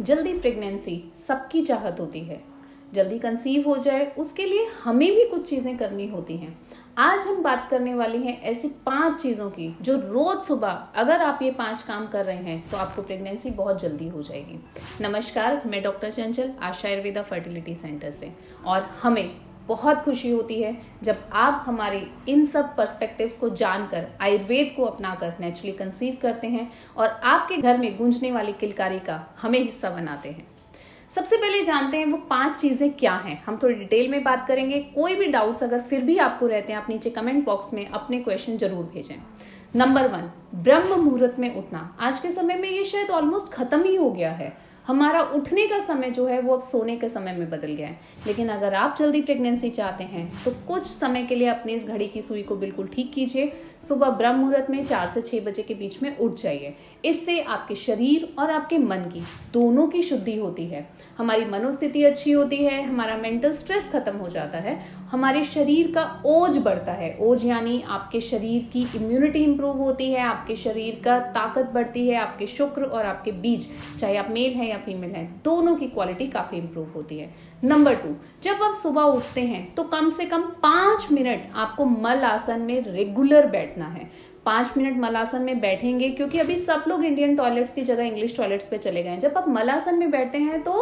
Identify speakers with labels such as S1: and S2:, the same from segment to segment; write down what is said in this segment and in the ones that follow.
S1: जल्दी प्रेगनेंसी सबकी चाहत होती है, जल्दी कंसीव हो जाए उसके लिए हमें भी कुछ चीज़ें करनी होती हैं। आज हम बात करने वाले हैं ऐसी 5 चीज़ों की जो रोज़ सुबह अगर आप ये 5 काम कर रहे हैं तो आपको प्रेगनेंसी बहुत जल्दी हो जाएगी। नमस्कार, मैं डॉक्टर चंचल आशा आयुर्वेदा फर्टिलिटी सेंटर से, और हमें बहुत खुशी होती है जब आप हमारे इन सब पर्सपेक्टिव्स को जानकर आयुर्वेद को अपनाकर नेचुरली कंसीव करते हैं और आपके घर में गूंजने वाली किलकारी का हमें हिस्सा बनाते हैं। सबसे पहले जानते हैं वो 5 चीजें क्या हैं। हम थोड़ी डिटेल में बात करेंगे। कोई भी डाउट्स अगर फिर भी आपको रहते हैं, आप नीचे कमेंट बॉक्स में अपने क्वेश्चन जरूर भेजें। नंबर 1, ब्रह्म मुहूर्त में उठना। आज के समय में ये शायद ऑलमोस्ट खत्म ही हो गया है। हमारा उठने का समय जो है वो अब सोने के समय में बदल गया है। लेकिन अगर आप जल्दी प्रेगनेंसी चाहते हैं तो कुछ समय के लिए अपने इस घड़ी की सुई को बिल्कुल ठीक कीजिए। सुबह ब्रह्म मुहूर्त में 4 से 6 बजे के बीच में उठ जाइए। इससे आपके शरीर और आपके मन की दोनों की शुद्धि होती है, हमारी मनोस्थिति अच्छी होती है, हमारा मेंटल स्ट्रेस खत्म हो जाता है, हमारे शरीर का ओज बढ़ता है। ओज यानी आपके शरीर की इम्यूनिटी इंप्रूव होती है, आपके शरीर का ताकत बढ़ती है, आपके शुक्र और आपके बीज, चाहे आप मेल हैं या फीमेल हैं, दोनों की क्वालिटी काफी इंप्रूव होती है। नंबर 2, जब आप सुबह उठते हैं तो कम से कम 5 मिनट आपको मल आसन में रेगुलर बैठना है। 5 मिनट मलासन में बैठेंगे, क्योंकि अभी सब लोग इंडियन टॉयलेट्स की जगह इंग्लिश टॉयलेट्स पे चले गए हैं। जब आप मलासन में बैठते हैं तो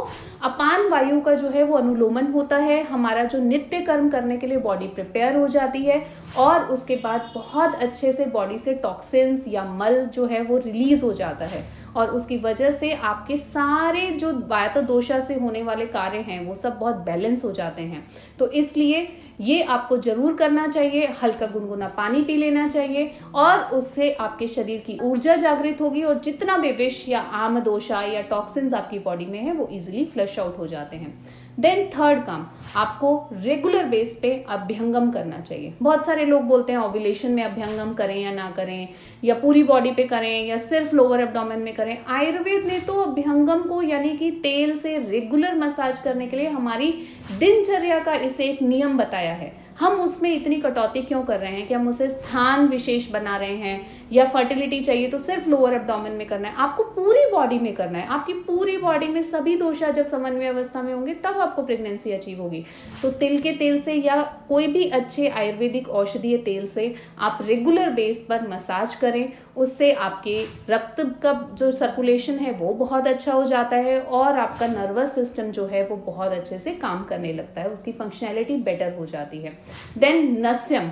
S1: अपान वायु का जो है वो अनुलोमन होता है, हमारा जो नित्य कर्म करने के लिए बॉडी प्रिपेयर हो जाती है, और उसके बाद बहुत अच्छे से बॉडी से टॉक्सिन्स या मल जो है वो रिलीज हो जाता है, और उसकी वजह से आपके सारे जो वात दोषा से होने वाले कार्य हैं वो सब बहुत बैलेंस हो जाते हैं। तो इसलिए ये आपको जरूर करना चाहिए। हल्का गुनगुना पानी पी लेना चाहिए और उससे आपके शरीर की ऊर्जा जागृत होगी, और जितना भी विष या आम दोषा या टॉक्सिन्स आपकी बॉडी में है वो इजिली फ्लश आउट हो जाते हैं। देन थर्ड काम, आपको रेगुलर बेस पे अभ्यंगम करना चाहिए। बहुत सारे लोग बोलते हैं ओव्यूलेशन में अभ्यंगम करें या ना करें, या पूरी बॉडी पे करें या सिर्फ लोअर एब्डोमेन में करें। आयुर्वेद ने तो अभ्यंगम को यानी कि तेल से रेगुलर मसाज करने के लिए हमारी दिनचर्या का इसे एक नियम बताया है। हम उसमें इतनी कटौती क्यों कर रहे हैं कि हम उसे स्थान विशेष बना रहे हैं, या फर्टिलिटी चाहिए तो सिर्फ लोअर एब्डोमेन में करना है? आपको पूरी बॉडी में करना है। आपकी पूरी बॉडी में सभी दोषा जब समन्वय अवस्था में होंगे तब आपको प्रेगनेंसी अचीव होगी। तो तिल के तेल से या कोई भी अच्छे आयुर्वेदिक औषधीय तेल से आप रेगुलर बेस पर मसाज करें। उससे आपके रक्त का जो सर्कुलेशन है वो बहुत अच्छा हो जाता है, और आपका नर्वस सिस्टम जो है वो बहुत अच्छे से काम करने लगता है, उसकी फंक्शनैलिटी बेटर हो जाती है। देन नस्यम।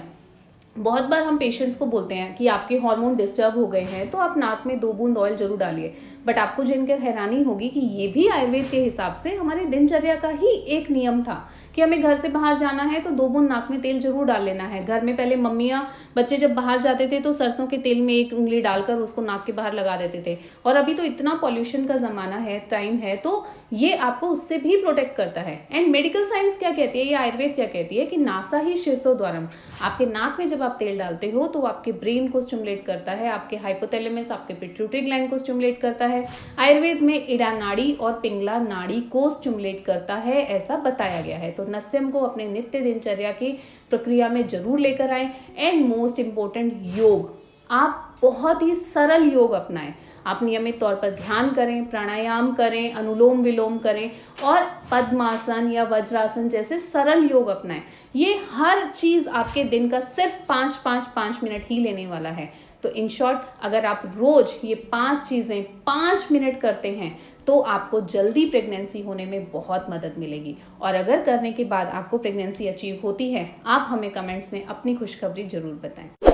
S1: बहुत बार हम पेशेंट्स को बोलते हैं कि आपके हार्मोन डिस्टर्ब हो गए हैं तो आप नाक में 2 बूंद ऑयल जरूर डालिए, बट आपको जानकर हैरानी होगी कि ये भी आयुर्वेद के हिसाब से हमारे दिनचर्या का ही एक नियम था कि हमें घर से बाहर जाना है तो 2 बूंद नाक में तेल जरूर डाल लेना है। घर में पहले मम्मियाँ बच्चे जब बाहर जाते थे तो सरसों के तेल में 1 उंगली डालकर उसको नाक के बाहर लगा देते थे, और अभी तो इतना पॉल्यूशन का जमाना है, टाइम है, तो ये आपको उससे भी प्रोटेक्ट करता है। एंड मेडिकल साइंस क्या कहती है, ये आयुर्वेद क्या कहती है कि नासा ही शीर्षो द्वारम। आपके नाक में जब आप तेल डालते हो तो आपके ब्रेन को स्टिमुलेट करता है, आपके हाइपोथैलेमस, आपके पिट्यूटरी ग्लैंड को स्टिमुलेट करता है। आयुर्वेद में इड़ा नाड़ी और पिंगला नाड़ी को स्टिमुलेट करता है, ऐसा बताया गया है। तो नस्यम को अपने नित्य दिनचर्या की प्रक्रिया में जरूर लेकर आए। एंड मोस्ट इंपॉर्टेंट, योग। आप बहुत ही सरल योग अपनाएं। आप नियमित तौर पर ध्यान करें, प्राणायाम करें, अनुलोम विलोम करें, और पद्मासन या वज्रासन जैसे सरल योग अपनाएं। ये हर चीज आपके दिन का सिर्फ 5 मिनट ही लेने वाला है। तो इन शॉर्ट, अगर आप रोज ये 5 चीजें 5 मिनट करते हैं तो आपको जल्दी प्रेगनेंसी होने में बहुत मदद मिलेगी। और अगर करने के बाद आपको प्रेगनेंसी अचीव होती है, आप हमें कमेंट्स में अपनी खुशखबरी जरूर बताएं।